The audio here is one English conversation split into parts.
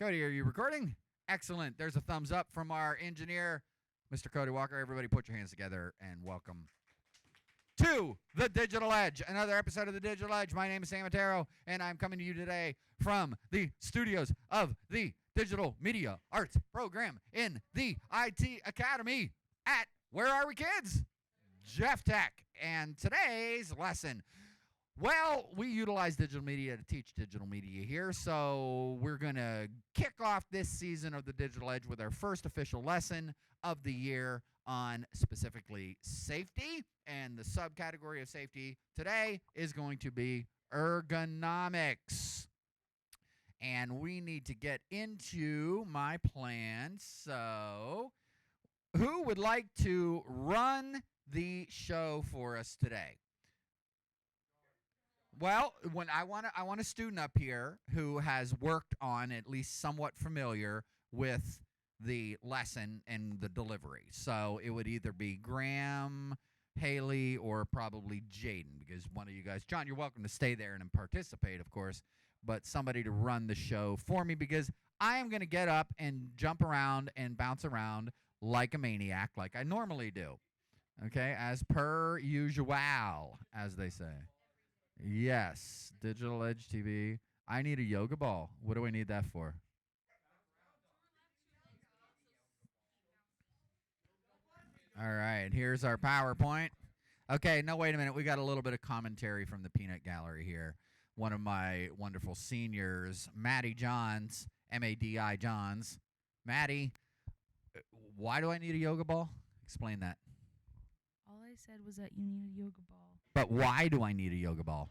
Cody, are you recording? Excellent. There's a thumbs up from our engineer, Mr. Cody Walker. Everybody put your hands together and welcome to The Digital Edge, another episode of The Digital Edge. My name is Sam Matero, and I'm coming to you today from the studios of the Digital Media Arts program in the IT Academy at, where are we, kids? Jeff Tech. And today's lesson, well, we utilize digital media to teach digital media here, so we're going to kick off this season of The Digital Edge with our first official lesson of the year on specifically safety, and the subcategory of safety today is going to be ergonomics. And we need to get into my plan, so who would like to run the show for us today? Well, when I want a student up here who has worked on, at least somewhat familiar with the lesson and the delivery. So it would either be Graham, Haley, or probably Jaden, because one of you guys, John, you're welcome to stay there and participate, of course, but somebody to run the show for me, because I am going to get up and jump around and bounce around like a maniac, like I normally do. Okay, as per usual, as they say. Yes, Digital Edge TV. I need a yoga ball. What do I need that for? All right, here's our PowerPoint. Okay, no, wait a minute. We got a little bit of commentary from the Peanut Gallery here. One of my wonderful seniors, Maddie Johns, M-A-D-I Johns. Maddie, why do I need a yoga ball? Explain that. All I said was that you need a yoga ball. But why do I need a yoga ball?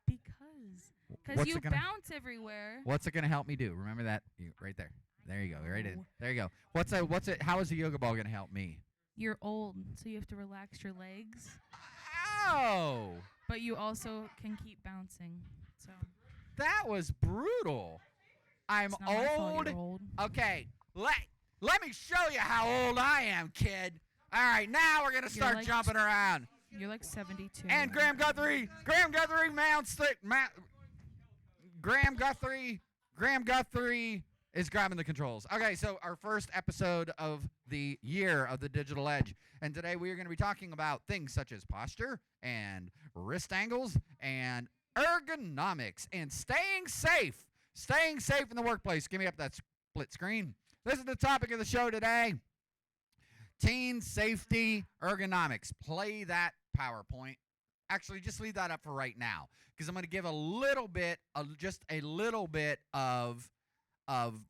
Because you bounce everywhere. What's it going to help me do? Remember that? Right there. There you go. Right in. There you go. How is the yoga ball going to help me? You're old, so you have to relax your legs. Ow! But you also can keep bouncing. So that was brutal. I'm it's not my fault you're old. old. Okay, let me show you how old I am, kid. All right, now we're gonna start jumping around. You're like 72. And Graham Guthrie mounts the Graham Guthrie is grabbing the controls. Okay, so our first episode of the year of the Digital Edge. And today we are going to be talking about things such as posture and wrist angles and ergonomics and staying safe. Staying safe in the workplace. Give me up that split screen. This is the topic of the show today. Teen safety ergonomics. Play that PowerPoint. Actually, just leave that up for right now, because I'm going to give a little bit of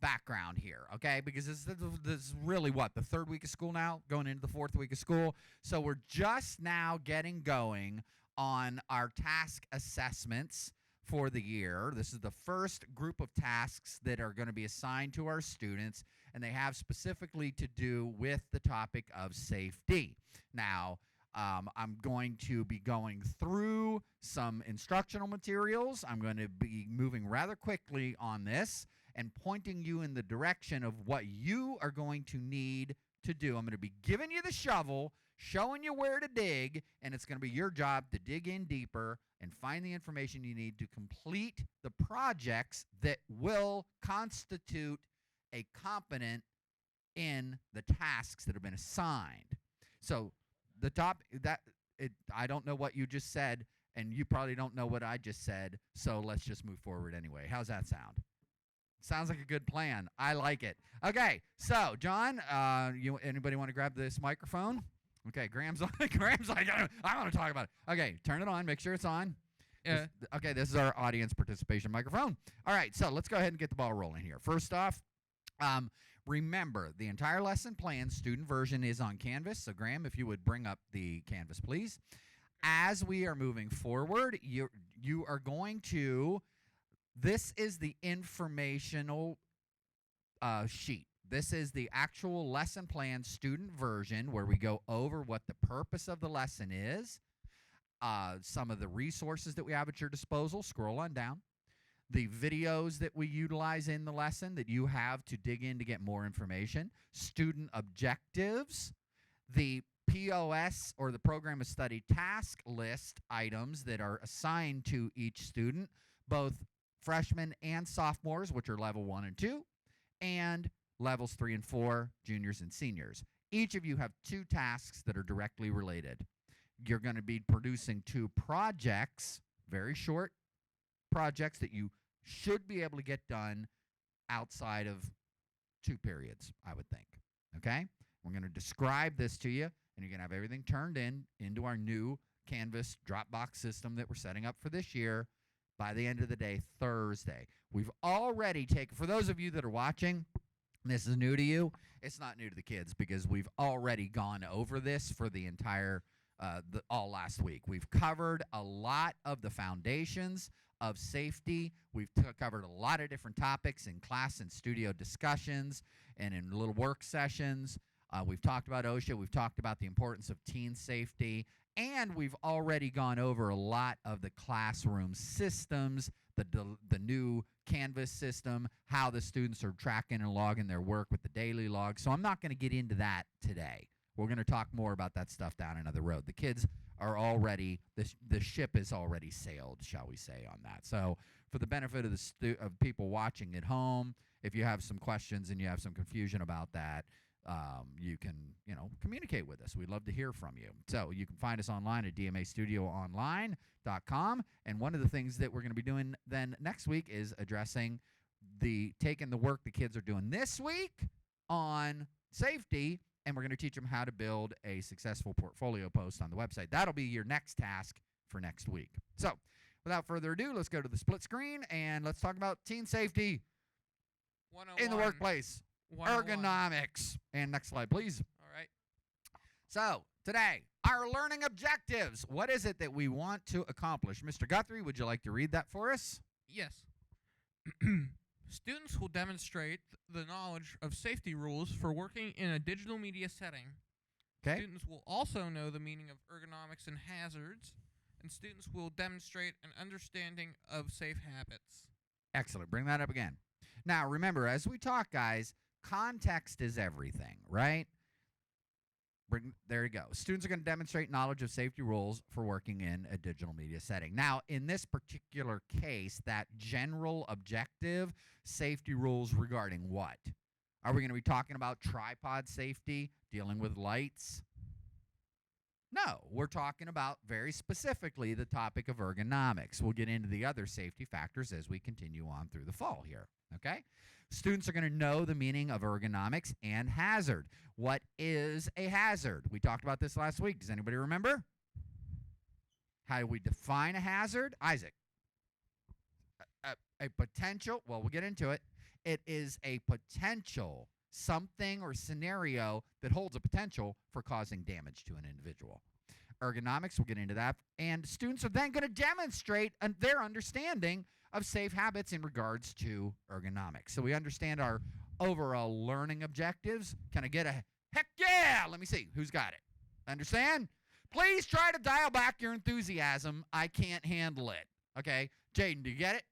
background here, okay? Because this is really the third week of school now, going into the fourth week of school. So we're just now getting going on our task assessments for the year. This is the first group of tasks that are going to be assigned to our students, and they have specifically to do with the topic of safety. Now, I'm going to be going through some instructional materials. I'm going to be moving rather quickly on this and pointing you in the direction of what you are going to need to do. I'm going to be giving you the shovel, showing you where to dig, and it's going to be your job to dig in deeper and find the information you need to complete the projects that will constitute a competent in the tasks that have been assigned. So I don't know what you just said, and you probably don't know what I just said, so let's just move forward anyway. How's that sound? Sounds like a good plan. I like it. Okay, so John, anybody want to grab this microphone? Okay, Graham's like, I want to talk about it. Okay, turn it on. Make sure it's on. Yeah. This is our audience participation microphone. All right, so let's go ahead and get the ball rolling here. First off, remember, the entire lesson plan student version is on Canvas. So, Graham, if you would bring up the Canvas, please. As we are moving forward, you are going to, this is the informational sheet. This is the actual lesson plan student version where we go over what the purpose of the lesson is, some of the resources that we have at your disposal. Scroll on down. The videos that we utilize in the lesson that you have to dig in to get more information, student objectives, the POS or the program of study task list items that are assigned to each student, both freshmen and sophomores, which are level 1 and 2, and levels 3 and 4, juniors and seniors. Each of you have 2 tasks that are directly related. You're going to be producing 2 projects, very short projects that you should be able to get done outside of 2 periods, I would think. Okay? We're going to describe this to you, and you're going to have everything turned into our new Canvas Dropbox system that we're setting up for this year by the end of the day, Thursday. We've already taken, for those of you that are watching, this is new to you. It's not new to the kids because we've already gone over this for the entire, all last week. We've covered a lot of the foundations of safety. We've covered a lot of different topics in class and studio discussions and in little work sessions. We've talked about OSHA. We've talked about the importance of teen safety. And we've already gone over a lot of the classroom systems, the new Canvas system, how the students are tracking and logging their work with the daily log. So I'm not going to get into that today. We're going to talk more about that stuff down another road. The kids are already, the ship is already sailed, shall we say, on that. So for the benefit of of people watching at home, if you have some questions and you have some confusion about that, you can, communicate with us. We'd love to hear from you. So you can find us online at dmastudioonline.com. And one of the things that we're going to be doing then next week is addressing taking the work the kids are doing this week on safety, and we're going to teach them how to build a successful portfolio post on the website. That'll be your next task for next week. So without further ado, let's go to the split screen and let's talk about teen safety in the workplace. Ergonomics. And next slide, please. All right. So, today, our learning objectives. What is it that we want to accomplish? Mr. Guthrie, would you like to read that for us? Yes. Students will demonstrate the knowledge of safety rules for working in a digital media setting. Okay. Students will also know the meaning of ergonomics and hazards, and students will demonstrate an understanding of safe habits. Excellent. Bring that up again. Now, remember, as we talk, guys, context is everything, right? There you go. Students are going to demonstrate knowledge of safety rules for working in a digital media setting. Now, in this particular case, that general objective, safety rules regarding what? Are we going to be talking about tripod safety, dealing with lights? No, we're talking about very specifically the topic of ergonomics. We'll get into the other safety factors as we continue on through the fall here, okay? Students are going to know the meaning of ergonomics and hazard. What is a hazard? We talked about this last week. Does anybody remember? How do we define a hazard? Isaac. A potential, well, we'll get into it. It is a potential something or scenario that holds a potential for causing damage to an individual. Ergonomics, we'll get into that. And students are then going to demonstrate their understanding of safe habits in regards to ergonomics. So we understand our overall learning objectives. Can I get a heck yeah? Let me see. Who's got it? Understand? Please try to dial back your enthusiasm. I can't handle it. Okay? Jaden, do you get it?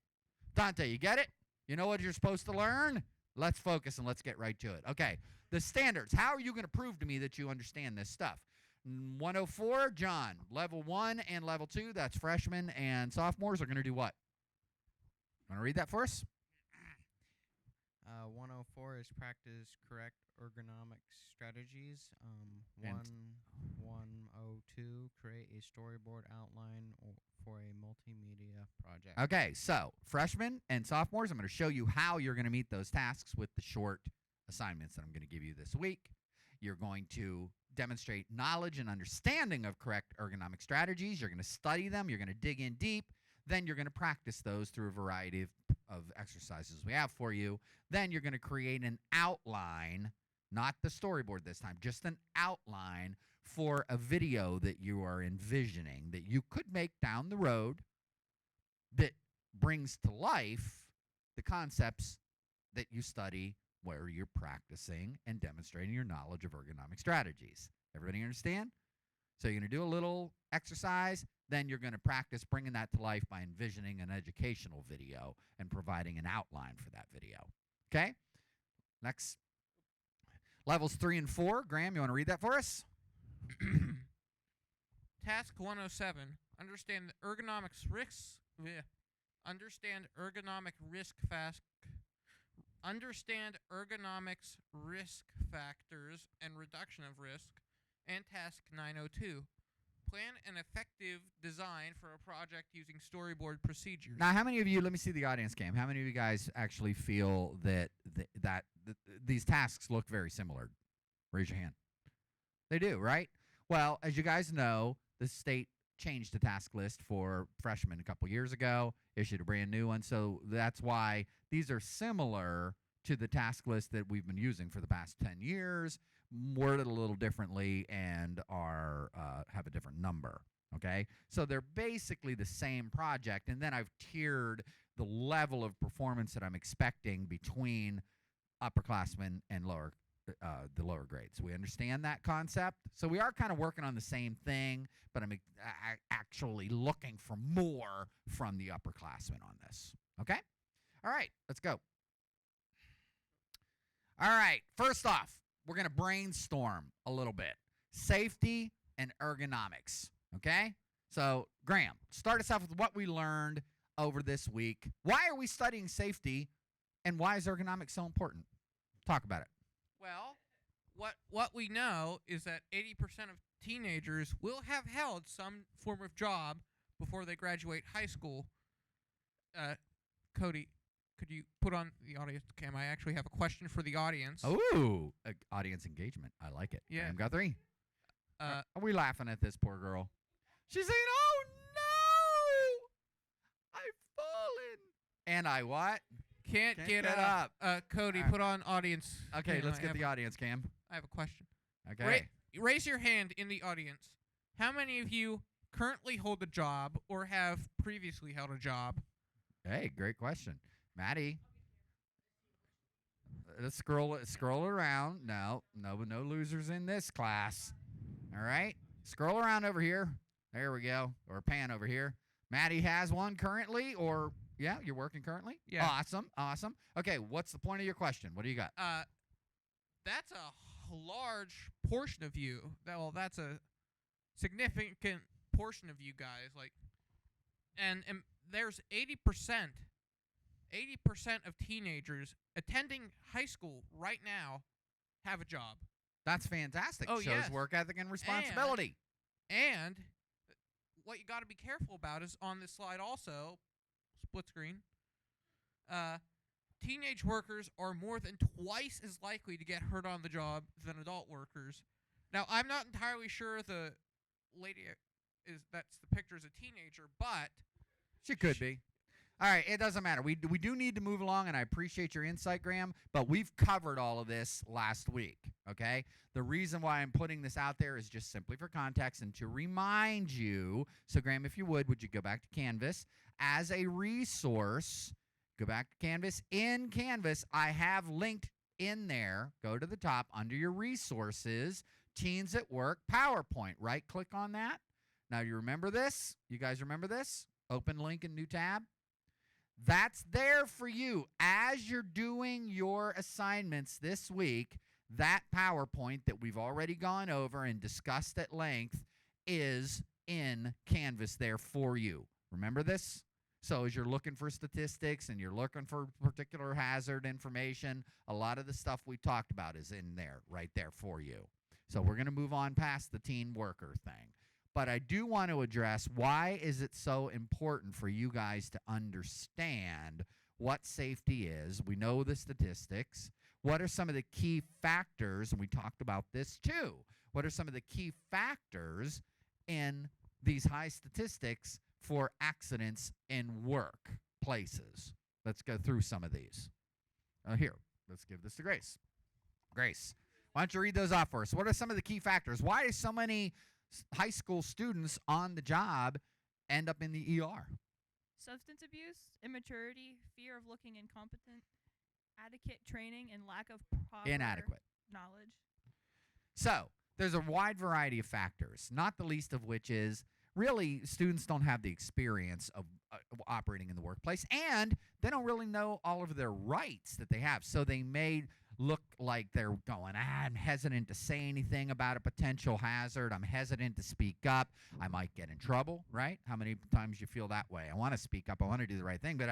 Dante, you get it? You know what you're supposed to learn? Let's focus and let's get right to it. Okay. The standards. How are you going to prove to me that you understand this stuff? 104, John. Level 1 and level 2, that's freshmen and sophomores, are going to do what? Want to read that for us? 104 is practice correct ergonomics strategies. 102, create a storyboard outline for a multimedia project. Okay, so freshmen and sophomores, I'm going to show you how you're going to meet those tasks with the short assignments that I'm going to give you this week. You're going to demonstrate knowledge and understanding of correct ergonomic strategies. You're going to study them. You're going to dig in deep. Then you're going to practice those through a variety of exercises we have for you. Then you're going to create an outline, not the storyboard this time, just an outline for a video that you are envisioning that you could make down the road that brings to life the concepts that you study where you're practicing and demonstrating your knowledge of ergonomic strategies. Everybody understand? So you're going to do a little exercise, then you're going to practice bringing that to life by envisioning an educational video and providing an outline for that video. Okay? Next. Levels 3 and 4. Graham, you want to read that for us? Task 107. Understand the ergonomics risks. Understand ergonomic understand ergonomics risk factors and reduction of risk, and task 902. Plan an effective design for a project using storyboard procedures. Now, how many of you? Let me see the audience cam. How many of you guys actually feel that these tasks look very similar? Raise your hand. They do, right? Well, as you guys know, the state changed the task list for freshmen a couple years ago, issued a brand new one. So that's why these are similar to the task list that we've been using for the past 10 years, worded a little differently, and are have a different number. Okay, so they're basically the same project, and then I've tiered the level of performance that I'm expecting between upperclassmen and the lower grades. We understand that concept, so we are kind of working on the same thing, but I'm actually looking for more from the upperclassmen on this. Okay, all right, let's go. All right, first off, we're going to brainstorm a little bit. Safety and ergonomics, okay? So, Graham, start us off with what we learned over this week. Why are we studying safety, and why is ergonomics so important? Talk about it. Well, what we know is that 80% of teenagers will have held some form of job before they graduate high school. Cody, could you put on the audience cam? I actually have a question for the audience. Ooh, audience engagement. I like it. Yeah. Graham Guthrie? Uh, Are we laughing at this poor girl? She's saying, oh, no, I've fallen. And I what? Can't get up. Cody, All right. put on audience. Okay, cam. let's get the audience cam. I have a question. Okay. Raise your hand in the audience. How many of you currently hold a job or have previously held a job? Hey, great question. Maddie. Let's scroll around. No losers in this class. All right. Scroll around over here. There we go. Or pan over here. Maddie has one currently, or yeah, you're working currently? Yeah. Awesome. Okay, what's the point of your question? What do you got? That's a large portion of you. Well, that's a significant portion of you guys. Like, and there's 80% of teenagers attending high school right now have a job. That's fantastic. Oh, Shows yes. work ethic and responsibility. And what you got to be careful about is on this slide also, split screen, teenage workers are more than twice as likely to get hurt on the job than adult workers. Now, I'm not entirely sure the lady that's the picture is a teenager, but She could be. All right, it doesn't matter. We do need to move along, and I appreciate your insight, Graham, but we've covered all of this last week, okay? The reason why I'm putting this out there is just simply for context and to remind you. So, Graham, if you would you go back to Canvas? As a resource, go back to Canvas. In Canvas, I have linked in there, go to the top, under your resources, Teens at Work PowerPoint. Right-click on that. Now, you remember this? You guys remember this? Open link in new tab. That's there for you as you're doing your assignments this week. That PowerPoint that we've already gone over and discussed at length is in Canvas there for you. Remember this? So as you're looking for statistics and you're looking for particular hazard information, a lot of the stuff we talked about is in there, right there for you. So we're going to move on past the teen worker thing. But I do want to address, why is it so important for you guys to understand what safety is? We know the statistics. What are some of the key factors? And we talked about this too. What are some of the key factors in these high statistics for accidents in workplaces? Let's go through some of these. Here, let's give this to Grace. Grace, why don't you read those off for us? What are some of the key factors? Why do so many high school students on the job end up in the ER? Substance abuse, immaturity, fear of looking incompetent, adequate training, and lack of proper Inadequate knowledge. So there's a wide variety of factors, not the least of which is really students don't have the experience of operating in the workplace, and they don't really know all of their rights that they have. So they may look like they're going, I'm hesitant to say anything about a potential hazard. I'm hesitant to speak up. I might get in trouble, right? How many times you feel that way? I want to speak up. I want to do the right thing, but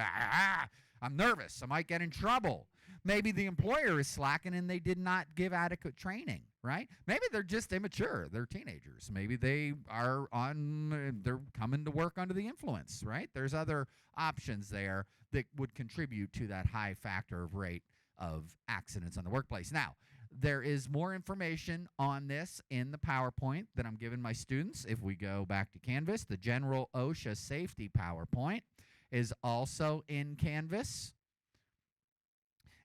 I'm nervous. I might get in trouble. Maybe the employer is slacking and they did not give adequate training, right? Maybe they're just immature. They're teenagers. Maybe they're coming to work under the influence, right? There's other options there that would contribute to that high factor of rate of accidents on the workplace. Now, there is more information on this in the PowerPoint that I'm giving my students. If we go back to Canvas, the general OSHA safety PowerPoint is also in Canvas.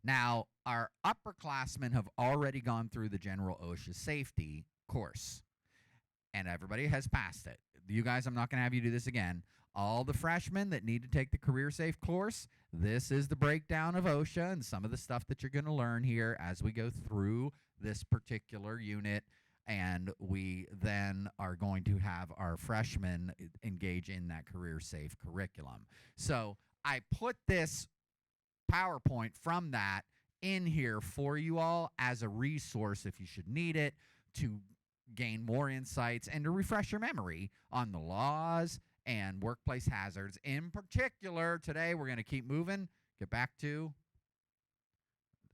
Now, our upperclassmen have already gone through the general OSHA safety course, and everybody has passed it. You guys, I'm not going to have you do this again. All the freshmen that need to take the Career Safe course, this is the breakdown of OSHA and some of the stuff that you're going to learn here as we go through this particular unit. And we then are going to have our freshmen engage in that Career Safe curriculum. So I put this PowerPoint from that in here for you all as a resource if you should need it to gain more insights and to refresh your memory on the laws and workplace hazards. In particular, today we're going to keep moving, get back to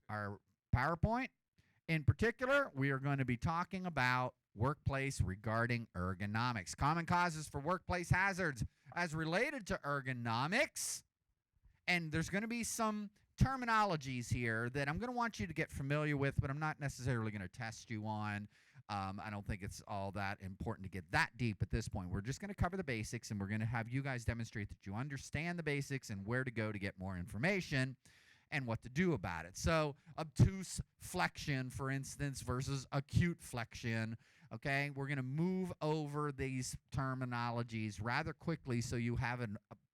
our PowerPoint. In particular, we are going to be talking about workplace regarding ergonomics. Common causes for workplace hazards as related to ergonomics. And there's going to be some terminologies here that I'm going to want you to get familiar with, but I'm not necessarily going to test you on. I don't think it's all that important to get that deep at this point. We're just going to cover the basics, and we're going to have you guys demonstrate that you understand the basics and where to go to get more information and what to do about it. So obtuse flexion, for instance, versus acute flexion. Okay, we're going to move over these terminologies rather quickly so you have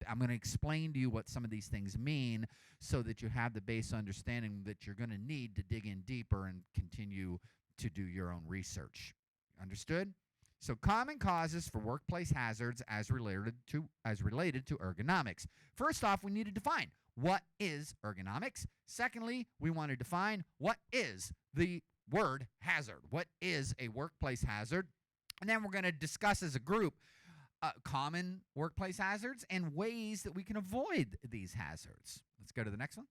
I'm going to explain to you what some of these things mean so that you have the base understanding that you're going to need to dig in deeper and continue to do your own research. Understood? So common causes for workplace hazards as related to ergonomics. First off, we need to define what is ergonomics. Secondly, we want to define what is the word hazard. What is a workplace hazard? And then we're going to discuss as a group common workplace hazards and ways that we can avoid these hazards. Let's go to the next one.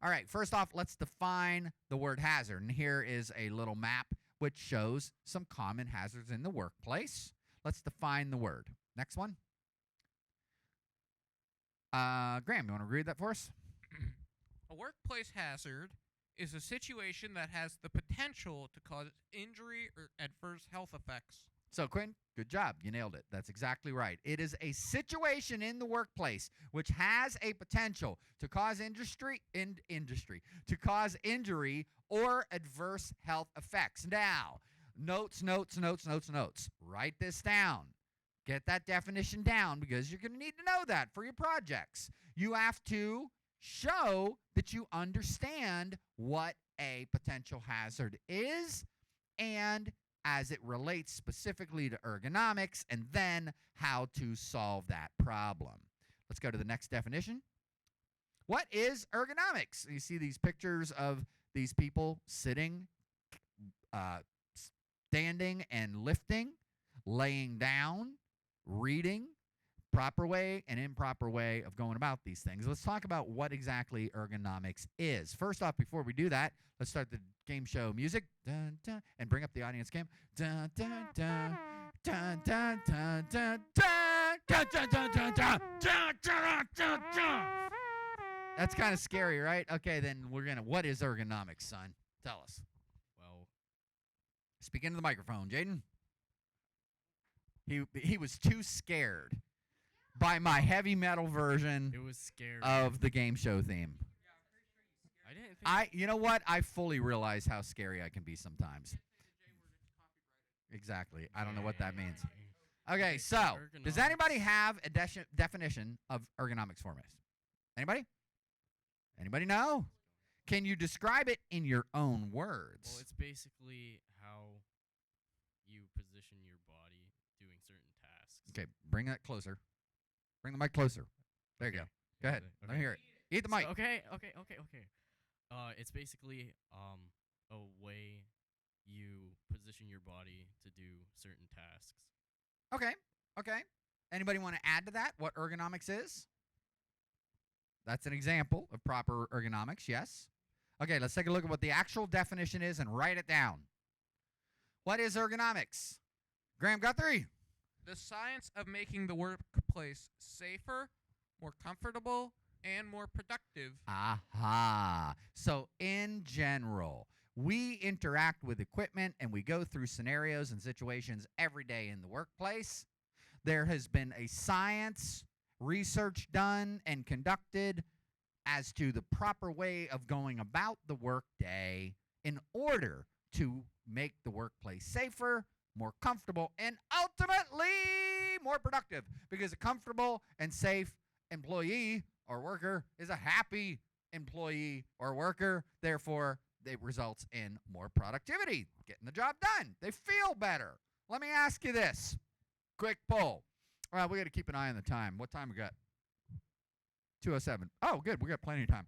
All right, first off, let's define the word hazard. And here is a little map which shows some common hazards in the workplace. Let's define the word. Next one. Graham, you want to read that for us? A workplace hazard is a situation that has the potential to cause injury or adverse health effects. So, Quinn, good job. You nailed it. That's exactly right. It is a situation in the workplace which has a potential to cause to cause injury or adverse health effects. Now, notes. Write this down. Get that definition down because you're going to need to know that for your projects. You have to show that you understand what a potential hazard is and as it relates specifically to ergonomics, and then how to solve that problem. Let's go to the next definition. What is ergonomics? You see these pictures of these people sitting, standing and lifting, laying down, reading, proper way and improper way of going about these things. Let's talk about what exactly ergonomics is. First off, before we do that, let's start the game show music. Dun, dun, and bring up the audience cam. Dun, dun, dun, dun, dun, dun, dun, dun, dun, dun, dun, dun, dun, dun, dun, dun, dun. That's kind of scary, right? Okay, then what is ergonomics, son? Tell us. Well, Speak into the microphone, Jaden. He was too scared by my heavy metal version it was scary. of the game show theme. I didn't think You know what? I fully realize how scary I can be sometimes. Exactly. I don't know what that means. Okay, so does anybody have a definition of ergonomics for us? Anybody? Anybody know? Can you describe it in your own words? Well, it's basically how you position your body doing certain tasks. Okay, bring that closer. Bring the mic closer. There you go. Go ahead. Let me hear it. Eat the mic. Okay. It's basically a way you position your body to do certain tasks. Okay. Anybody want to add to that what ergonomics is? That's an example of proper ergonomics, yes. Okay, let's take a look at what the actual definition is and write it down. What is ergonomics? Graham Guthrie. The science of making the workplace safer, more comfortable, and more productive. Aha. So, in general, we interact with equipment and we go through scenarios and situations every day in the workplace. There has been a science research done and conducted as to the proper way of going about the workday in order to make the workplace safer, more comfortable, and ultimately more productive. Because a comfortable and safe employee or worker is a happy employee or worker. Therefore, it results in more productivity, getting the job done. They feel better. Let me ask you this. Quick poll. All right, we got to keep an eye on the time. What time we got? 2:07. Oh, good. We got plenty of time.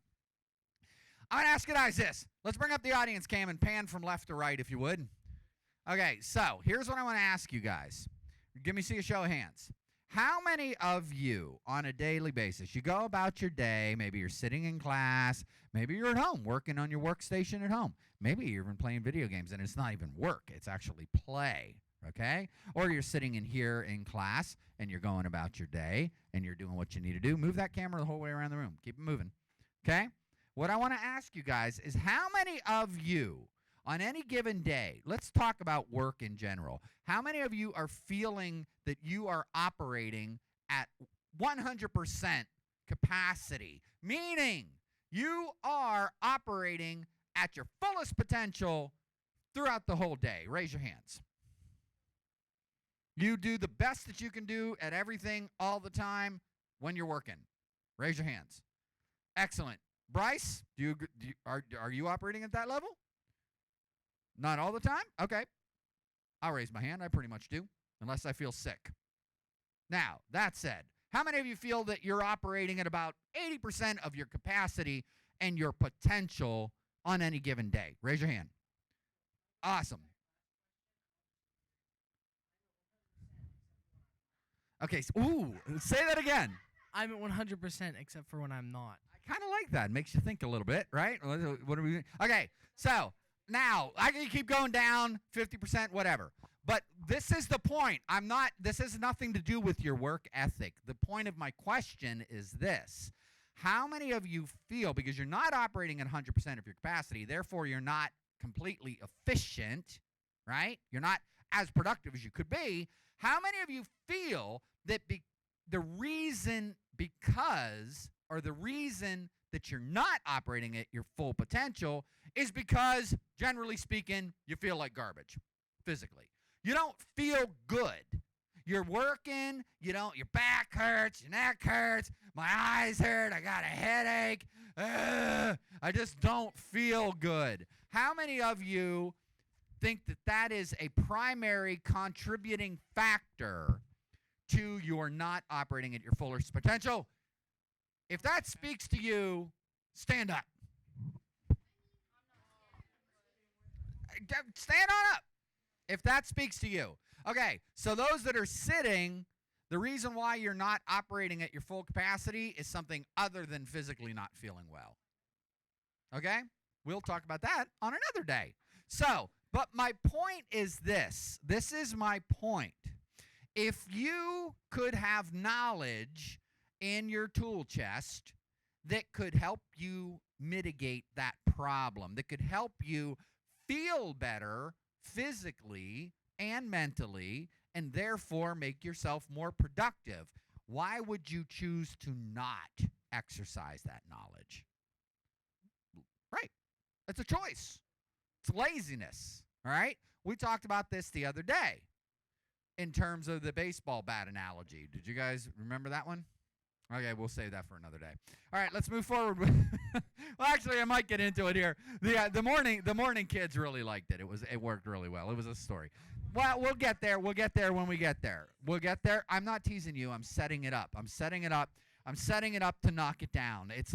I'm going to ask you guys this. Let's bring up the audience cam and pan from left to right, if you would. Okay, so here's what I want to ask you guys. Give me see a show of hands. How many of you on a daily basis, you go about your day, maybe you're sitting in class, maybe you're at home working on your workstation at home, maybe you're even playing video games and it's not even work, it's actually play, okay? Or you're sitting in here in class and you're going about your day and you're doing what you need to do. Move that camera the whole way around the room. Keep it moving, okay? What I want to ask you guys is how many of you on any given day, let's talk about work in general. How many of you are feeling that you are operating at 100% capacity? Meaning you are operating at your fullest potential throughout the whole day. Raise your hands. You do the best that you can do at everything all the time when you're working. Raise your hands. Excellent. Bryce, are you operating at that level? Not all the time? Okay. I'll raise my hand. I pretty much do, unless I feel sick. Now, that said, how many of you feel that you're operating at about 80% of your capacity and your potential on any given day? Raise your hand. Awesome. Okay. Say that again. I'm at 100% except for when I'm not. I kind of like that. It makes you think a little bit, right? What are we doing? Okay. So, now, I can keep going down, 50%, whatever. But this is the point. This has nothing to do with your work ethic. The point of my question is this. How many of you feel, because you're not operating at 100% of your capacity, therefore you're not completely efficient, right? You're not as productive as you could be. How many of you feel that the reason that you're not operating at your full potential is because, generally speaking, you feel like garbage physically. You don't feel good. You're working, your back hurts, your neck hurts, my eyes hurt, I got a headache. I just don't feel good. How many of you think that is a primary contributing factor to your not operating at your fullest potential? If that speaks to you, stand up. Stand on up if that speaks to you. Okay, so those that are sitting, the reason why you're not operating at your full capacity is something other than physically not feeling well. Okay? We'll talk about that on another day. So, but my point is this. This is my point. If you could have knowledge in your tool chest that could help you mitigate that problem, that could help you feel better physically and mentally, and therefore make yourself more productive, why would you choose to not exercise that knowledge? Right. It's a choice. It's laziness. All right? We talked about this the other day in terms of the baseball bat analogy. Did you guys remember that one? Okay, we'll save that for another day. All right, let's move forward. Well, actually, I might get into it here. The morning kids really liked it. It worked really well. It was a story. Well, we'll get there. We'll get there when we get there. We'll get there. I'm not teasing you. I'm setting it up. I'm setting it up to knock it down. It's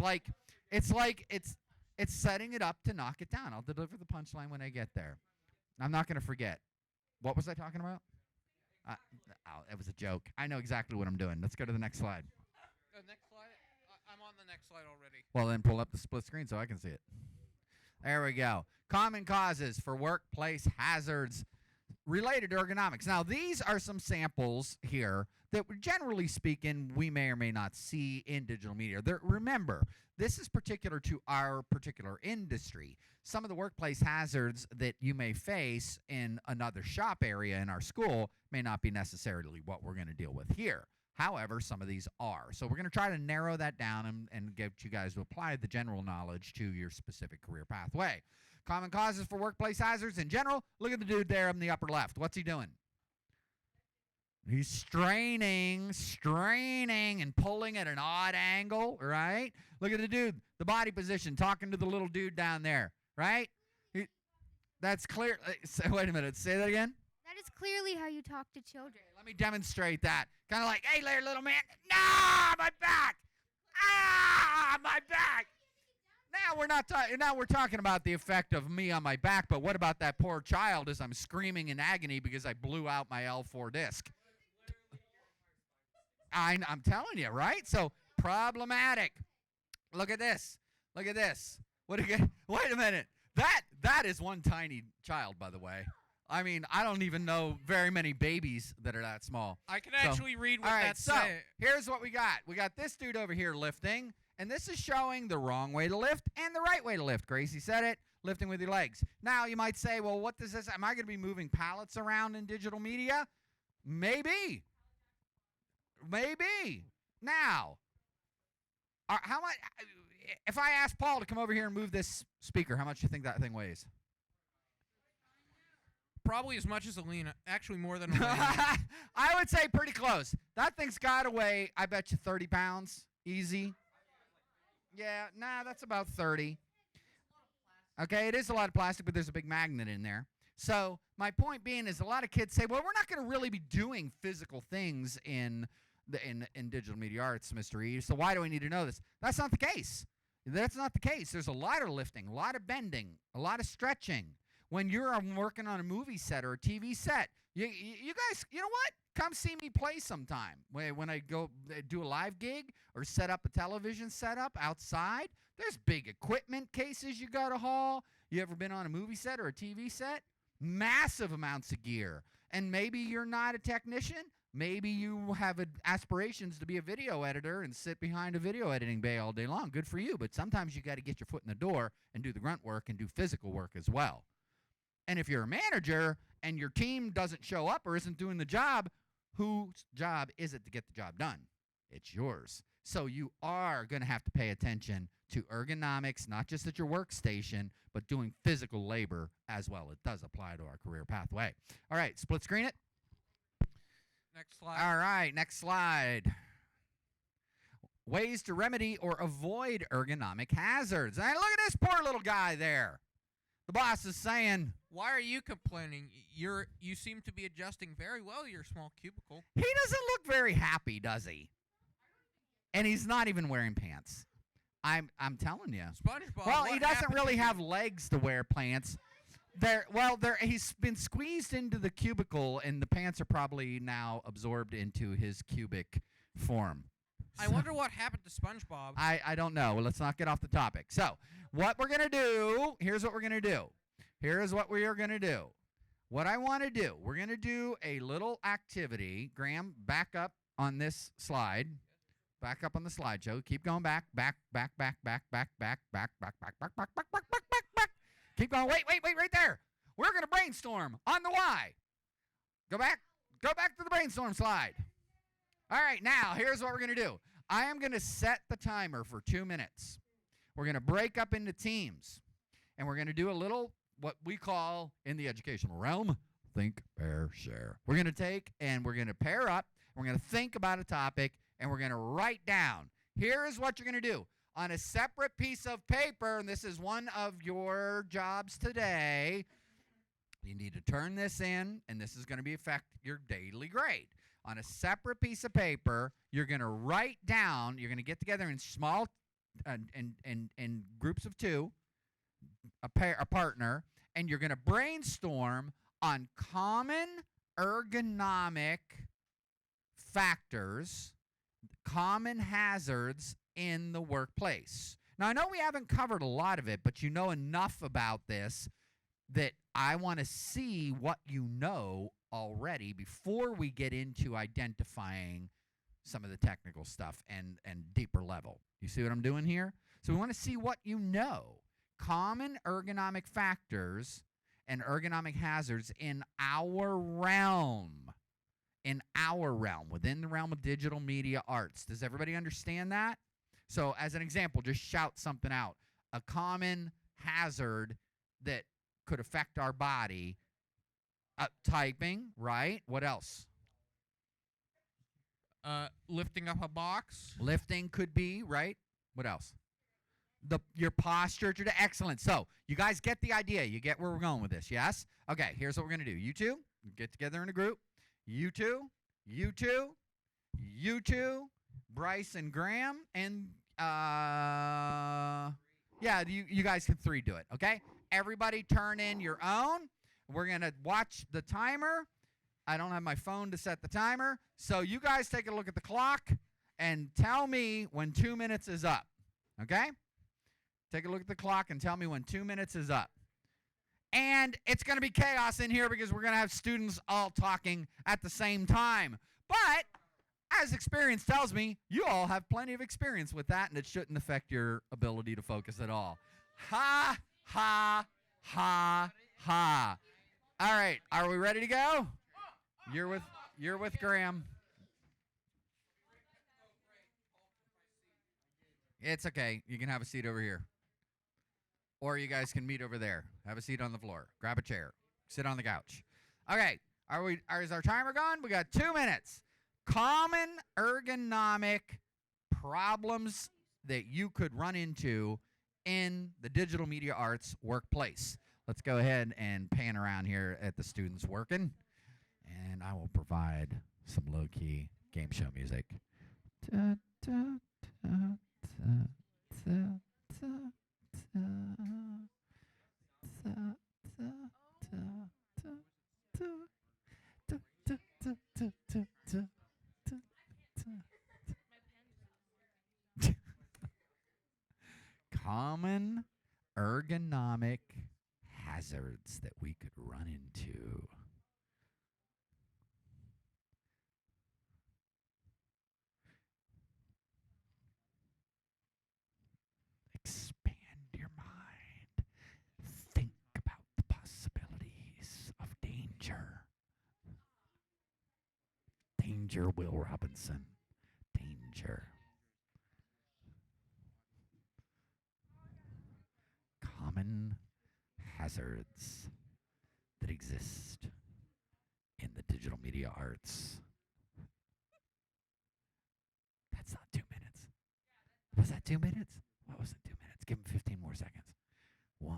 setting it up to knock it down. I'll deliver the punchline when I get there. I'm not going to forget. What was I talking about? It was a joke. I know exactly what I'm doing. Let's go to the next slide. Next slide. I'm on the next slide already. Well, then pull up the split screen so I can see it. There we go. Common causes for workplace hazards related to ergonomics. Now, these are some samples here that, generally speaking, we may or may not see in digital media. Remember, this is particular to our particular industry. Some of the workplace hazards that you may face in another shop area in our school may not be necessarily what we're going to deal with here. However, some of these are. So we're going to try to narrow that down and get you guys to apply the general knowledge to your specific career pathway. Common causes for workplace hazards in general. Look at the dude there in the upper left. What's he doing? He's straining, and pulling at an odd angle, right? Look at the dude, the body position, talking to the little dude down there, right? That's clear. Wait a minute. Say that again. That is clearly how you talk to children. Let me demonstrate that. Kind of like, hey, there, little man. No, my back. Ah, my back. Now we're not talking. Now we're talking about the effect of me on my back. But what about that poor child as I'm screaming in agony because I blew out my L4 disc? I'm telling you, right? So problematic. Look at this. Look at this. Wait a minute. That is one tiny child, by the way. I mean, I don't even know very many babies that are that small. I can actually read what all right, that so says. here's what we got. We got this dude over here lifting, and this is showing the wrong way to lift and the right way to lift. Gracie said it, lifting with your legs. Now, you might say, well, what does this, am I going to be moving pallets around in digital media? Maybe. Now, how much, if I ask Paul to come over here and move this speaker, how much do you think that thing weighs? Probably as much as Alina. Actually, more than Alina. I would say pretty close. That thing's got to weigh, I bet you, 30 pounds. Easy. Yeah, nah, that's about 30. Okay, it is a lot of plastic, but there's a big magnet in there. So my point being is a lot of kids say, well, we're not going to really be doing physical things in digital media arts, Mr. E, so why do we need to know this? That's not the case. That's not the case. There's a lot of lifting, a lot of bending, a lot of stretching. When you're working on a movie set or a TV set, you guys, you know what? Come see me play sometime. When I go do a live gig or set up a television setup outside, there's big equipment cases you got to haul. You ever been on a movie set or a TV set? Massive amounts of gear. And maybe you're not a technician. Maybe you have aspirations to be a video editor and sit behind a video editing bay all day long. Good for you. But sometimes you got to get your foot in the door and do the grunt work and do physical work as well. And if you're a manager and your team doesn't show up or isn't doing the job, whose job is it to get the job done? It's yours. So you are going to have to pay attention to ergonomics, not just at your workstation, but doing physical labor as well. It does apply to our career pathway. All right, split screen it. Next slide. All right, next slide. Ways to remedy or avoid ergonomic hazards. And look at this poor little guy there. The boss is saying, Why are you complaining? You seem to be adjusting very well to your small cubicle. he doesn't look very happy, does he? And he's not even wearing pants. I'm telling you. SpongeBob. Well, what he doesn't happened really to have you? legs to wear pants. He's been squeezed into the cubicle, and the pants are probably now absorbed into his cubic form. I wonder what happened to SpongeBob. I don't know. Well, let's not get off the topic. So, what we're going to do, here's what we're going to do. Here's what we are going to do. What I want to do, we're going to do a little activity. Graham, back up on this slide. Back up on the slideshow. Keep going back. Keep going. Wait, right there. We're going to brainstorm on the why. Go back to the brainstorm slide. All right, now, here's what we're going to do. I am going to set the timer for 2 minutes. We're going to break up into teams, and we're going to do a little, what we call, in the educational realm, think, pair, share. We're going to take, and we're going to pair up, we're going to think about a topic, and we're going to write down. Here is what you're going to do. On a separate piece of paper, and this is one of your jobs today, you need to turn this in, and this is going to affect your daily grade. On a separate piece of paper, you're going to write down, you're going to get together in small, in groups of two, a partner, and you're going to brainstorm on common ergonomic factors, common hazards in the workplace. Now, I know we haven't covered a lot of it, but you know enough about this that I want to see what you know already before we get into identifying some of the technical stuff and deeper level. You see what I'm doing here? So we want to see what you know. Common ergonomic factors and ergonomic hazards in our realm. Within the realm of digital media arts. Does everybody understand that? So as an example, just shout something out. A common hazard that could affect our body. Typing, right? What else? Lifting up a box. Lifting could be, right? What else? Your posture. Excellent. So you guys get the idea. You get where we're going with this, yes? Okay, here's what we're going to do. You two, get together in a group. You two, Bryce and Graham, and you guys can three do it, okay? Everybody turn in your own. We're going to watch the timer. I don't have my phone to set the timer, so you guys take a look at the clock and tell me when 2 minutes is up, okay? Take a look at the clock and tell me when 2 minutes is up. And it's going to be chaos in here because we're going to have students all talking at the same time. But as experience tells me, you all have plenty of experience with that, and it shouldn't affect your ability to focus at all. Ha, ha, ha, ha. All right, are we ready to go? You're with Graham. It's okay. You can have a seat over here. Or you guys can meet over there. Have a seat on the floor. Grab a chair. Sit on the couch. Okay. Is our timer gone? We got 2 minutes. Common ergonomic problems that you could run into in the digital media arts workplace. Let's go ahead and pan around here at the students working. And I will provide some low-key game show music. Da, da, da, da, da, da. Common ergonomic hazards that we could run into. Expand your mind. Think about the possibilities of danger. Danger, Will Robinson. Danger. Common hazards that exist in the digital media arts. That's not 2 minutes. Was that 2 minutes? What was it? 2 minutes. Give him 15 more seconds. 1,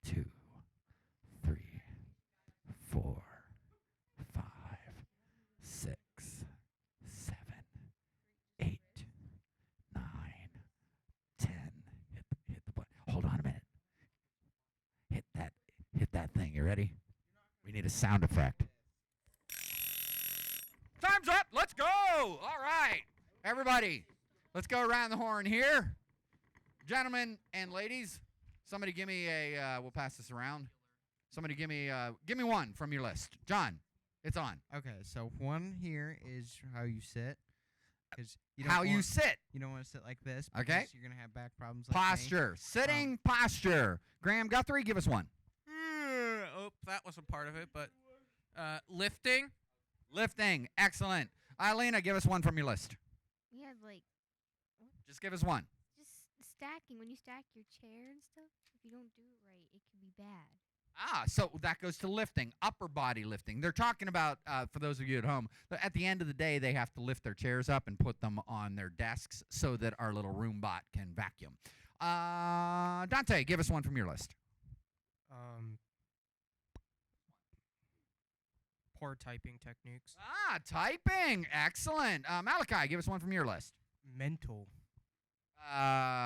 2, 3, 4, 5, 6, 7, 8, 9, 10. Hit the button. Hold on a minute. Hit that thing. You ready? We need a sound effect. Time's up. Let's go. All right. Everybody, let's go around the horn here. Gentlemen and ladies, somebody give me we'll pass this around. Somebody give me one from your list. John, it's on. Okay, so one here is how you sit. Cause you sit. You don't want to sit like this. Okay. You're going to have back problems like Posture. Sitting posture. Graham Guthrie, give us one. Oh, that wasn't part of it, but lifting. Lifting. Excellent. Eilena, give us one from your list. We have like Just give us one. just stacking. When you stack your chair and stuff, if you don't do it right, it can be bad. So that goes to lifting, upper body lifting. They're talking about, for those of you at home, at the end of the day, they have to lift their chairs up and put them on their desks so that our little room bot can vacuum. Dante, give us one from your list. Poor typing techniques. Typing. Excellent. Malachi, give us one from your list. Mental.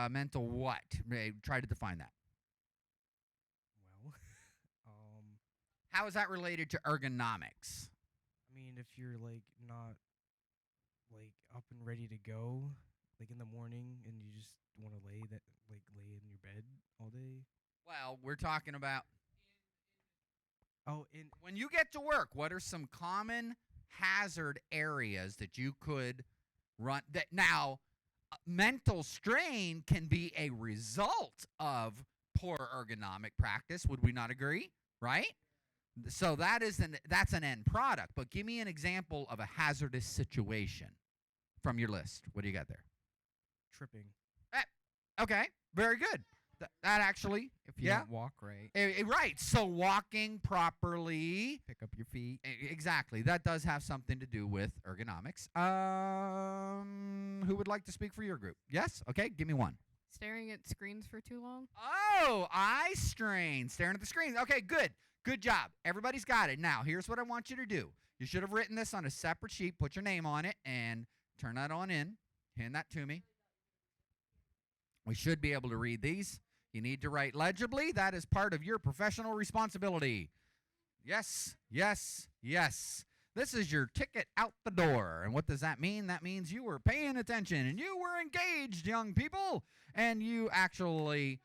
Mental what? Try to define that. Well, How is that related to ergonomics? I mean, if you're like not like up and ready to go, like in the morning and you just want to lay in your bed all day. Well, we're talking about Oh, in when you get to work, what are some common hazard areas that you could run that now mental strain can be a result of poor ergonomic practice, would we not agree? Right? So that's an end product, but give me an example of a hazardous situation from your list. What do you got there? tripping. Okay, very good. That actually, If you yeah. don't walk right, Right. So walking properly, pick up your feet. exactly. That does have something to do with ergonomics. Who would like to speak for your group? Yes? Okay, give me one. Staring at screens for too long? Oh, eye strain. Staring at the screen. Okay, good. Good job. Everybody's got it. Now, here's what I want you to do. You should have written this on a separate sheet, put your name on it, and turn that on in. Hand that to me. We should be able to read these. You need to write legibly. That is part of your professional responsibility. Yes, yes, yes. This is your ticket out the door. And what does that mean? That means you were paying attention and you were engaged, young people, and you actually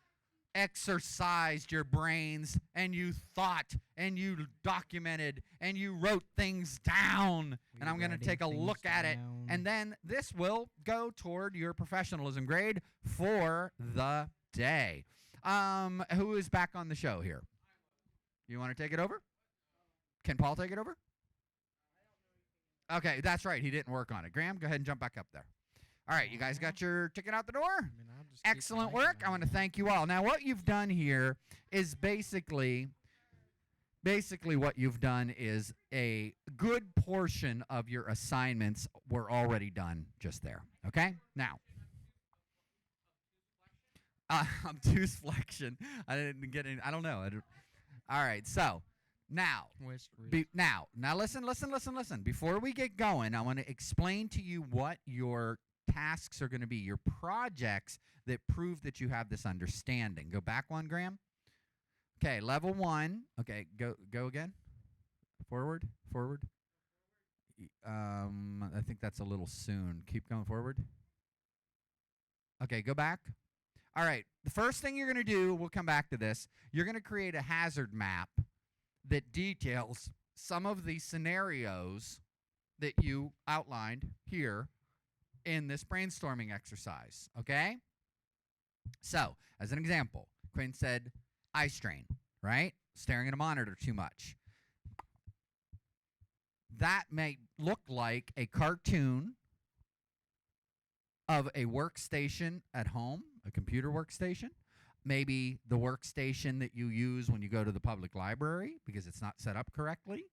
exercised your brains and you thought and you documented and you wrote things down. And I'm going to take a look at it. And then this will go toward your professionalism grade for the day. Who is back on the show here? You want to take it over? Can Paul take it over? Okay, that's right. He didn't work on it. Graham, go ahead and jump back up there. All right, you guys got your ticket out the door? I mean, I'll just keep Excellent writing work. I on want to it. thank you all. Now, what you've done here is basically what you've done is a good portion of your assignments were already done just there. Okay? Now, obtuse flexion. I didn't get any. I don't know. All right. So now, now listen. Before we get going, I want to explain to you what your tasks are going to be, your projects that prove that you have this understanding. Go back one, Graham. Okay, level 1. Okay, go again. Forward. I think that's a little soon. Keep going forward. Okay, go back. All right, the first thing you're going to do, we'll come back to this, you're going to create a hazard map that details some of the scenarios that you outlined here in this brainstorming exercise, okay? So, as an example, Quinn said eye strain, right? Staring at a monitor too much. That may look like a cartoon of a workstation at home, a computer workstation, maybe the workstation that you use when you go to the public library because it's not set up correctly,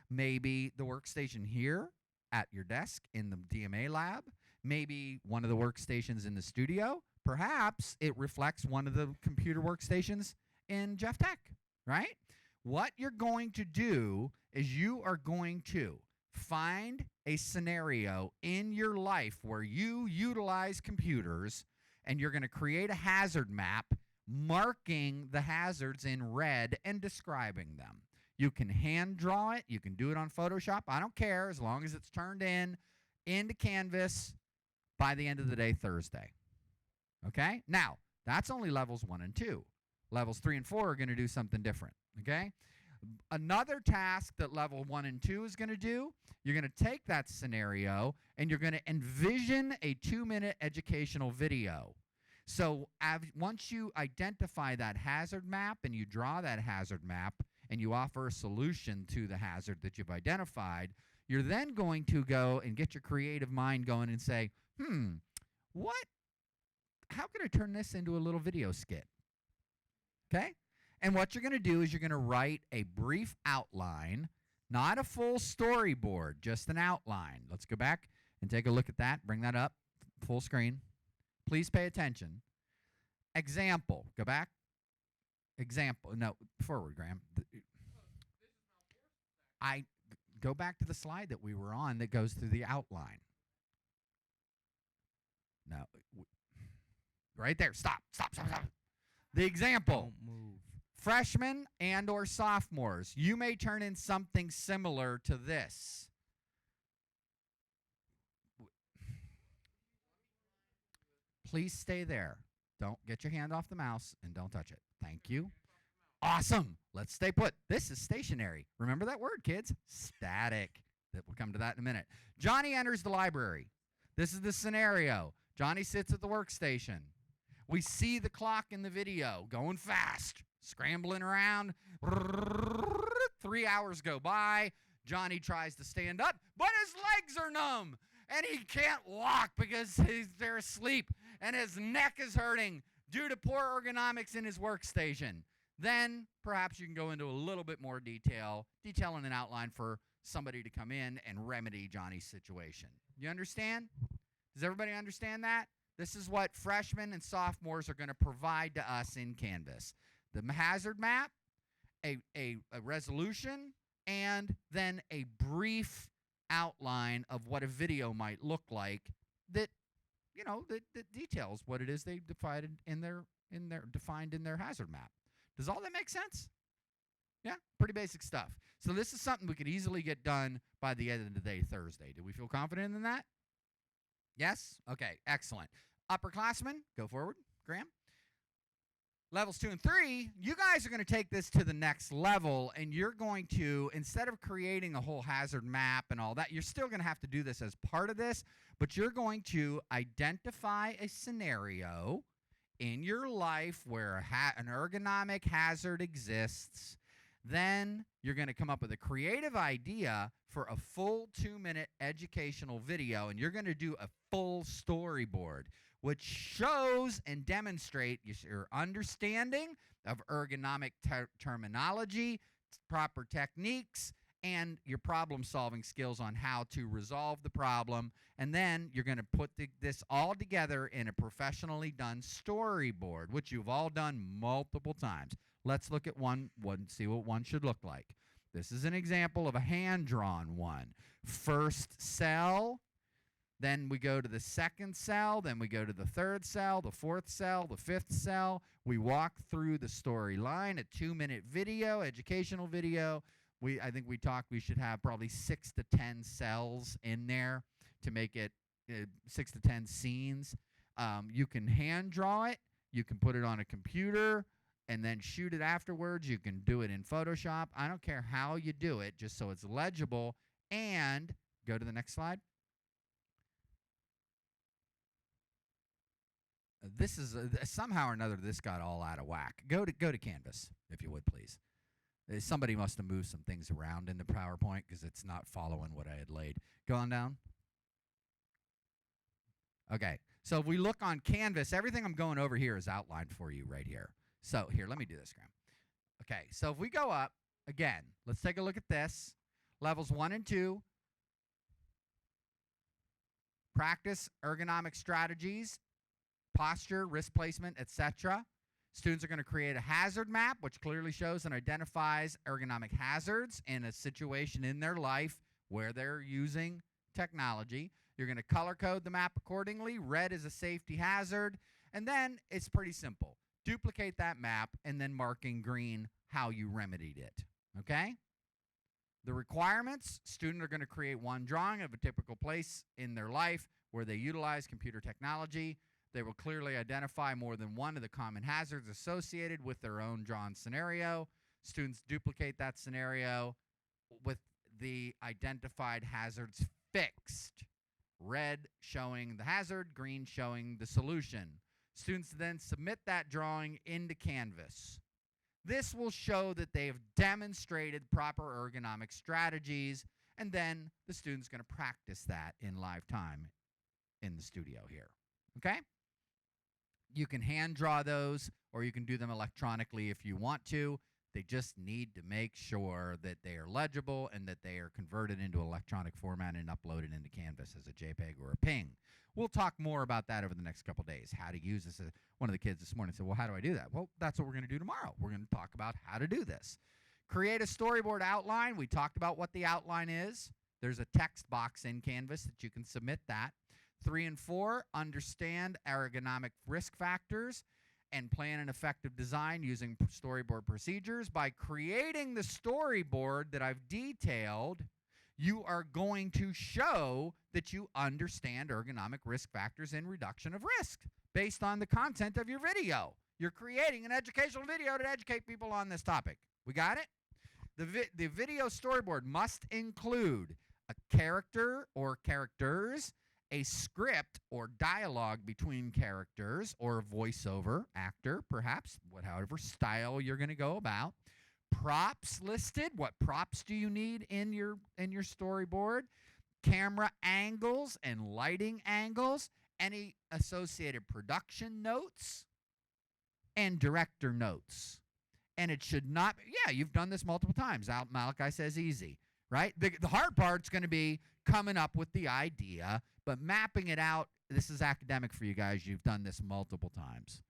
maybe the workstation here at your desk in the DMA lab, maybe one of the workstations in the studio, perhaps it reflects one of the computer workstations in Jeff Tech, right? What you're going to do is you are going to find a scenario in your life where you utilize computers and you're going to create a hazard map marking the hazards in red and describing them. You can hand draw it. You can do it on Photoshop. I don't care as long as it's turned into Canvas by the end of the day Thursday. Okay? Now, that's only levels 1 and 2. Levels 3 and 4 are going to do something different. Okay? Another task that level 1 and 2 is going to do, you're going to take that scenario and you're going to envision a 2-minute educational video. So once you identify that hazard map and you draw that hazard map and you offer a solution to the hazard that you've identified, you're then going to go and get your creative mind going and say, how can I turn this into a little video skit? Okay? And what you're going to do is you're going to write a brief outline, not a full storyboard, just an outline. Let's go back and take a look at that. Bring that up, full screen. Please pay attention. Example. Go back. Example. No, forward, Graham. I go back to the slide that we were on that goes through the outline. No. Right there. Stop. The example. Don't move. Freshmen and or sophomores, you may turn in something similar to this. Please stay there. Don't get your hand off the mouse and don't touch it. Thank you. Awesome. Let's stay put. This is stationary. Remember that word, kids? Static. We'll come to that in a minute. Johnny enters the library. This is the scenario. Johnny sits at the workstation. We see the clock in the video going fast, scrambling around. 3 hours go by. Johnny tries to stand up, but his legs are numb, and he can't walk because they're asleep, and his neck is hurting due to poor ergonomics in his workstation. Then perhaps you can go into a little bit more detailing an outline for somebody to come in and remedy Johnny's situation. You understand? Does everybody understand that? This is what freshmen and sophomores are going to provide to us in Canvas. The hazard map, a resolution, and then a brief outline of what a video might look like that details what it is they defined in their hazard map. Does all that make sense? Yeah, pretty basic stuff. So this is something we could easily get done by the end of the day Thursday. Do we feel confident in that? Yes? Okay, excellent. Upperclassmen, go forward, Graham. Levels 2 and 3, you guys are going to take this to the next level, and you're going to, instead of creating a whole hazard map and all that, you're still going to have to do this as part of this, but you're going to identify a scenario in your life where an ergonomic hazard exists. Then you're going to come up with a creative idea for a full 2-minute educational video, and you're going to do a full storyboard, which shows and demonstrates your understanding of ergonomic terminology, proper techniques, and your problem-solving skills on how to resolve the problem. And then you're going to put this all together in a professionally done storyboard, which you've all done multiple times. Let's look at one, see what one should look like. This is an example of a hand-drawn one. First cell, then we go to the second cell, then we go to the third cell, the fourth cell, the fifth cell. We walk through the storyline, a 2-minute video, educational video. I think we should have probably 6 to 10 cells in there to make it 6 to 10 scenes. You can hand draw it. You can put it on a computer and then shoot it afterwards. You can do it in Photoshop. I don't care how you do it, just so it's legible. And go to the next slide. This is somehow or another this got all out of whack. Go to Canvas, if you would, please. Somebody must have moved some things around in the PowerPoint because it's not following what I had laid. Go on down. Okay, so if we look on Canvas, everything I'm going over here is outlined for you right here. So here, let me do this, Graham. Okay, so if we go up, again, let's take a look at this. Levels 1 and 2. Practice ergonomic strategies, posture, wrist placement, etc. Students are going to create a hazard map, which clearly shows and identifies ergonomic hazards in a situation in their life where they're using technology. You're going to color code the map accordingly. Red is a safety hazard. And then it's pretty simple. Duplicate that map and then mark in green how you remedied it. Okay? The requirements, students are going to create one drawing of a typical place in their life where they utilize computer technology. They will clearly identify more than one of the common hazards associated with their own drawn scenario. Students duplicate that scenario with the identified hazards fixed. Red showing the hazard, green showing the solution. Students then submit that drawing into Canvas. This will show that they have demonstrated proper ergonomic strategies, and then the student's going to practice that in live time in the studio here. Okay? You can hand draw those, or you can do them electronically if you want to. They just need to make sure that they are legible and that they are converted into electronic format and uploaded into Canvas as a JPEG or a PNG. We'll talk more about that over the next couple days, how to use this. One of the kids this morning said, well, how do I do that? Well, that's what we're going to do tomorrow. We're going to talk about how to do this. Create a storyboard outline. We talked about what the outline is. There's a text box in Canvas that you can submit that. 3 and 4, understand ergonomic risk factors and plan an effective design using storyboard procedures. By creating the storyboard that I've detailed, you are going to show that you understand ergonomic risk factors and reduction of risk based on the content of your video. You're creating an educational video to educate people on this topic. We got it? The video storyboard must include a character or characters, a script or dialogue between characters or voiceover actor, perhaps, however style you're going to go about. Props listed. What props do you need in your storyboard? Camera angles and lighting angles, any associated production notes, and director notes. And it should not, you've done this multiple times. Malachi says easy, right? The hard part's going to be coming up with the idea, but mapping it out. This is academic for you guys. You've done this multiple times.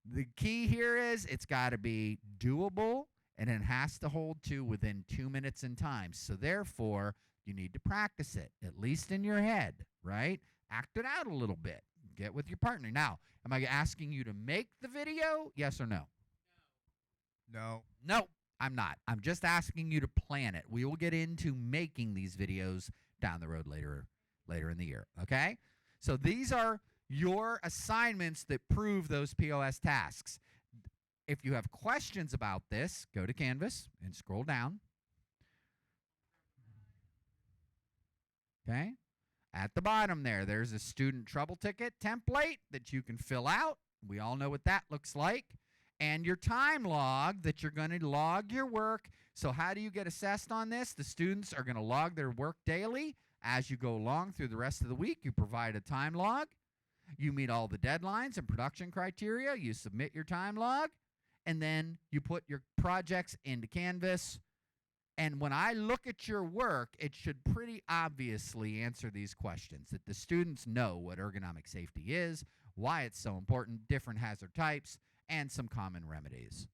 The key here is it's got to be doable, and it has to hold to within 2 minutes in time. So therefore, you need to practice it, at least in your head, right? Act it out a little bit. Get with your partner. Now, am I asking you to make the video? Yes or no? No. No, I'm not. I'm just asking you to plan it. We will get into making these videos down the road later in the year, okay? So these are your assignments that prove those POS tasks. If you have questions about this, go to Canvas and scroll down. Okay? At the bottom there's a student trouble ticket template that you can fill out. We all know what that looks like. And your time log that you're going to log your work. So how do you get assessed on this? The students are going to log their work daily. As you go along through the rest of the week, you provide a time log. You meet all the deadlines and production criteria. You submit your time log. And then you put your projects into Canvas. And when I look at your work, it should pretty obviously answer these questions, that the students know what ergonomic safety is, why it's so important, different hazard types, and some common remedies.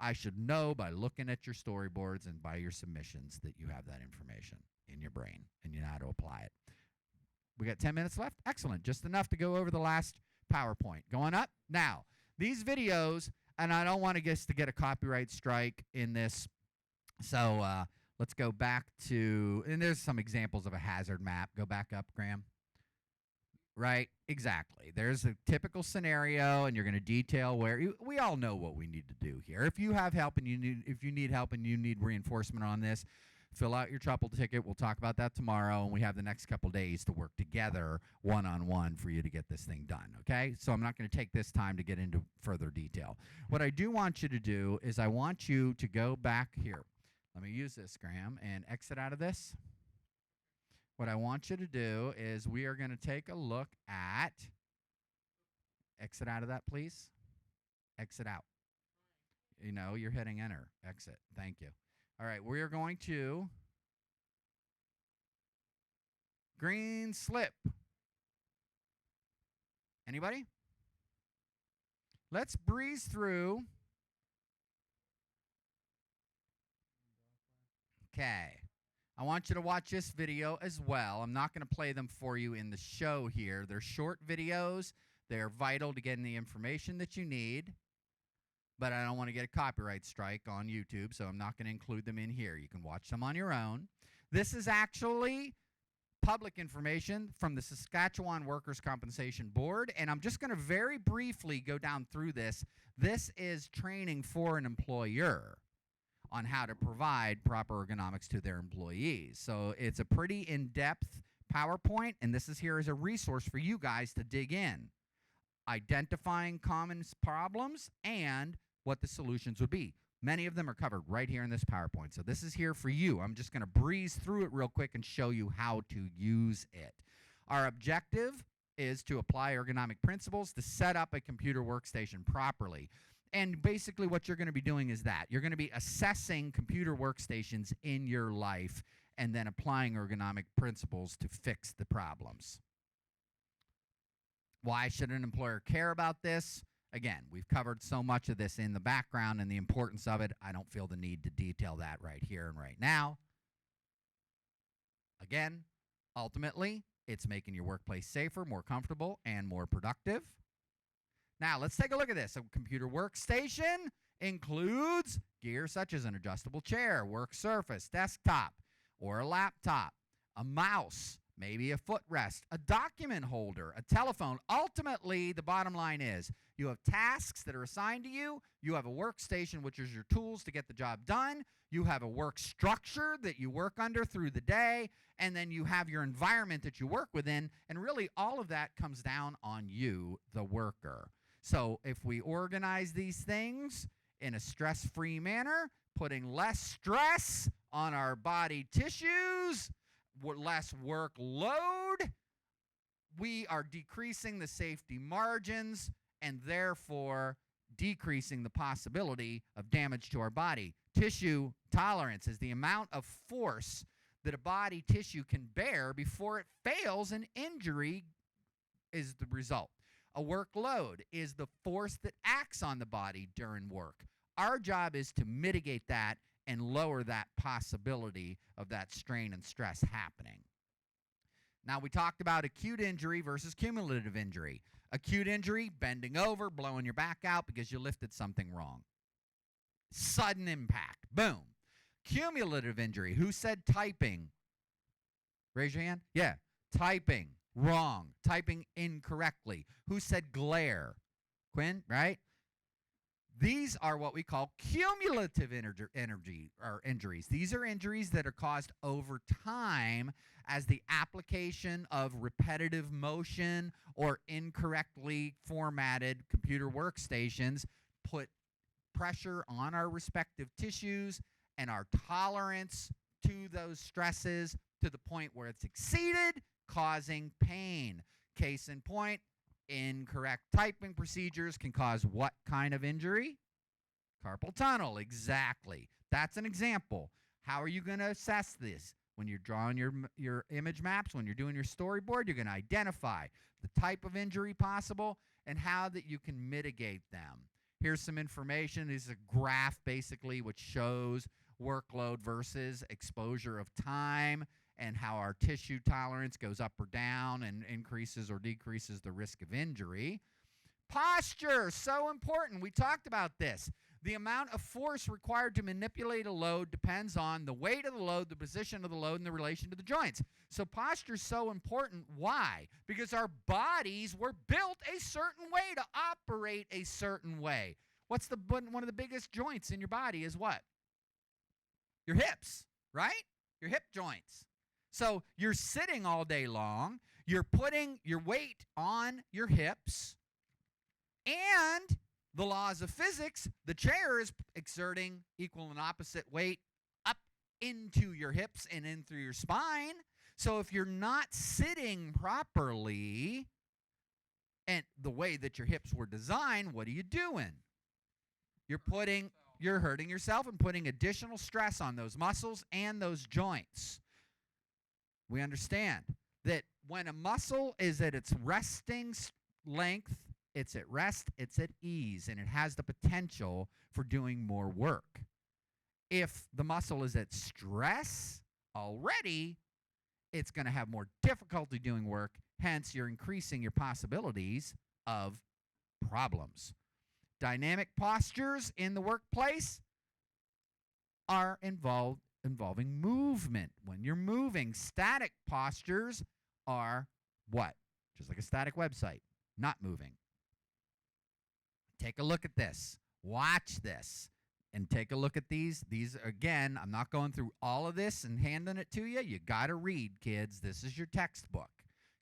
I should know by looking at your storyboards and by your submissions that you have that information in your brain and you know how to apply it. We got 10 minutes left? Excellent. Just enough to go over the last PowerPoint. Going up? Now, these videos, and I don't want to get a copyright strike in this, so let's go back to, and there's some examples of a hazard map. Go back up, Graham. Right, exactly. There's a typical scenario, and you're going to detail where we all know what we need to do here. If you have help and if you need help and you need reinforcement on this, fill out your trouble ticket. We'll talk about that tomorrow, and we have the next couple days to work together one-on-one for you to get this thing done, okay? So I'm not going to take this time to get into further detail. What I do want you to do is I want you to go back here. Let me use this, Graham, and exit out of this. What I want you to do is we are going to take a look at, exit out of that, please. Exit out. You know, you're hitting enter. Exit. Thank you. All right, we are going to green slip. Anybody? Let's breeze through. Okay. I want you to watch this video as well. I'm not going to play them for you in the show here. They're short videos. They're vital to getting the information that you need. But I don't want to get a copyright strike on YouTube, so I'm not going to include them in here. You can watch them on your own. This is actually public information from the Saskatchewan Workers' Compensation Board, and I'm just going to very briefly go down through this. This is training for an employer on how to provide proper ergonomics to their employees. So it's a pretty in-depth PowerPoint, and this is here as a resource for you guys to dig in, identifying common problems and what the solutions would be. Many of them are covered right here in this PowerPoint. So this is here for you. I'm just going to breeze through it real quick and show you how to use it. Our objective is to apply ergonomic principles to set up a computer workstation properly. And basically what you're going to be doing is that. You're going to be assessing computer workstations in your life and then applying ergonomic principles to fix the problems. Why should an employer care about this? Again, we've covered so much of this in the background and the importance of it. I don't feel the need to detail that right here and right now. Again, ultimately, it's making your workplace safer, more comfortable, and more productive. Now, let's take a look at this. A computer workstation includes gear such as an adjustable chair, work surface, desktop, or a laptop, a mouse, maybe a footrest, a document holder, a telephone. Ultimately, the bottom line is you have tasks that are assigned to you. You have a workstation, which is your tools to get the job done. You have a work structure that you work under through the day. And then you have your environment that you work within. And really, all of that comes down on you, the worker. So if we organize these things in a stress-free manner, putting less stress on our body tissues, less workload, we are decreasing the safety margins and therefore decreasing the possibility of damage to our body. Tissue tolerance is the amount of force that a body tissue can bear before it fails and injury is the result. A workload is the force that acts on the body during work. Our job is to mitigate that and lower that possibility of that strain and stress happening. Now, we talked about acute injury versus cumulative injury. Acute injury, bending over, blowing your back out because you lifted something wrong. Sudden impact. Boom. Cumulative injury. Who said typing? Raise your hand. Yeah. Typing. Wrong. Typing incorrectly. Who said glare? Quinn, right? These are what we call cumulative injuries. These are injuries that are caused over time as the application of repetitive motion or incorrectly formatted computer workstations put pressure on our respective tissues and our tolerance to those stresses to the point where it's exceeded, causing pain. Case in point, incorrect typing procedures can cause what kind of injury? Carpal tunnel, exactly. That's an example. How are you going to assess this? When you're drawing your image maps, when you're doing your storyboard, you're going to identify the type of injury possible and how that you can mitigate them. Here's some information. This is a graph basically which shows workload versus exposure of time and how our tissue tolerance goes up or down and increases or decreases the risk of injury. Posture, so important. We talked about this. The amount of force required to manipulate a load depends on the weight of the load, the position of the load, and the relation to the joints. So posture is so important. Why? Because our bodies were built a certain way to operate a certain way. What's one of the biggest joints in your body is what? Your hips, right? Your hip joints. So you're sitting all day long. You're putting your weight on your hips. And the laws of physics, the chair is exerting equal and opposite weight up into your hips and in through your spine. So if you're not sitting properly and the way that your hips were designed, what are you doing? You're hurting yourself and putting additional stress on those muscles and those joints. We understand that when a muscle is at its resting length, it's at rest, it's at ease, and it has the potential for doing more work. If the muscle is at stress already, it's going to have more difficulty doing work. Hence, you're increasing your possibilities of problems. Dynamic postures in the workplace are involving movement. When you're moving, static postures are what? Just like a static website, not moving. Take a look at this. Watch this. And take a look at these. These, again, I'm not going through all of this and handing it to you. You got to read, kids. This is your textbook.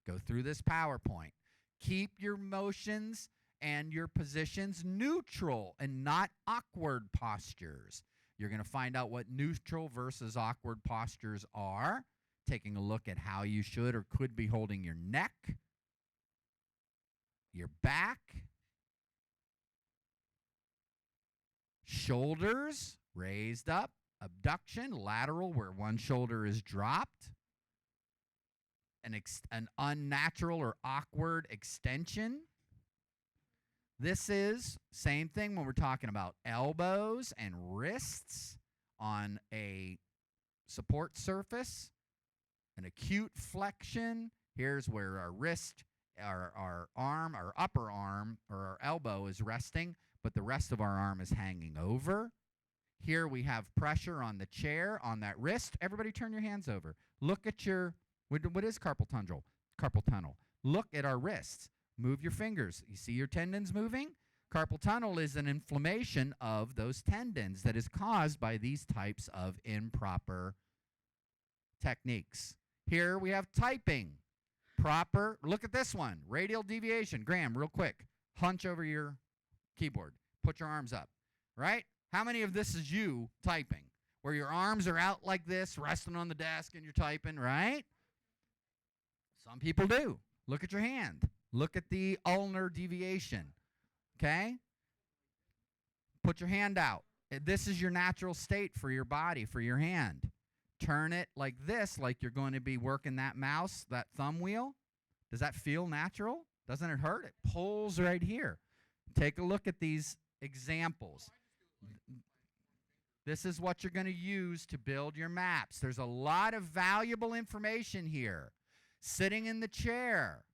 Go through this PowerPoint. Keep your motions and your positions neutral and not awkward postures. You're going to find out what neutral versus awkward postures are, taking a look at how you should or could be holding your neck, your back, shoulders raised up, abduction, lateral where one shoulder is dropped, an unnatural or awkward extension. This is same thing when we're talking about elbows and wrists on a support surface, an acute flexion. Here's where our wrist, our arm, our upper arm, or our elbow is resting, but the rest of our arm is hanging over. Here we have pressure on the chair, on that wrist. Everybody turn your hands over. Look at your What is carpal tunnel? Carpal tunnel. Look at our wrists. Move your fingers. You see your tendons moving? Carpal tunnel is an inflammation of those tendons that is caused by these types of improper techniques. Here we have typing. Proper, look at this one, radial deviation. Graham, real quick, hunch over your keyboard. Put your arms up, right? How many of this is you typing? Where your arms are out like this, resting on the desk and you're typing, right? Some people do. Look at your hand. Look at the ulnar deviation, okay? Put your hand out. This is your natural state for your body, for your hand. Turn it like this, like you're going to be working that mouse, that thumb wheel. Does that feel natural? Doesn't it hurt? It pulls right here. Take a look at these examples. This is what you're going to use to build your maps. There's a lot of valuable information here. Sitting in the chair.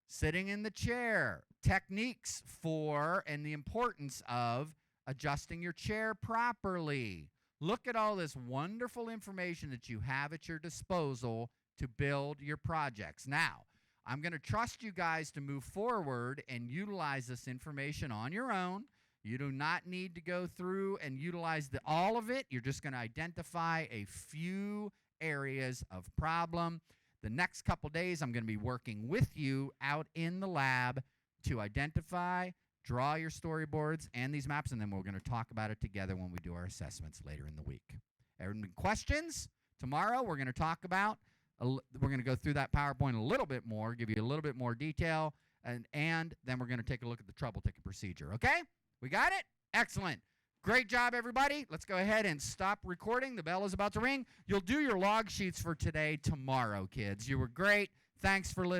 Sitting in the chair. Techniques for and the importance of adjusting your chair properly. Look at all this wonderful information that you have at your disposal to build your projects. Now, I'm going to trust you guys to move forward and utilize this information on your own. You do not need to go through and utilize all of it. You're just going to identify a few areas of problem. The next couple days, I'm going to be working with you out in the lab to identify, draw your storyboards and these maps, and then we're going to talk about it together when we do our assessments later in the week. Any questions? Tomorrow, we're going to talk about, we're going to go through that PowerPoint a little bit more, give you a little bit more detail, and then we're going to take a look at the trouble ticket procedure, okay? We got it? Excellent. Great job, everybody. Let's go ahead and stop recording. The bell is about to ring. You'll do your log sheets for today tomorrow, kids. You were great. Thanks for listening.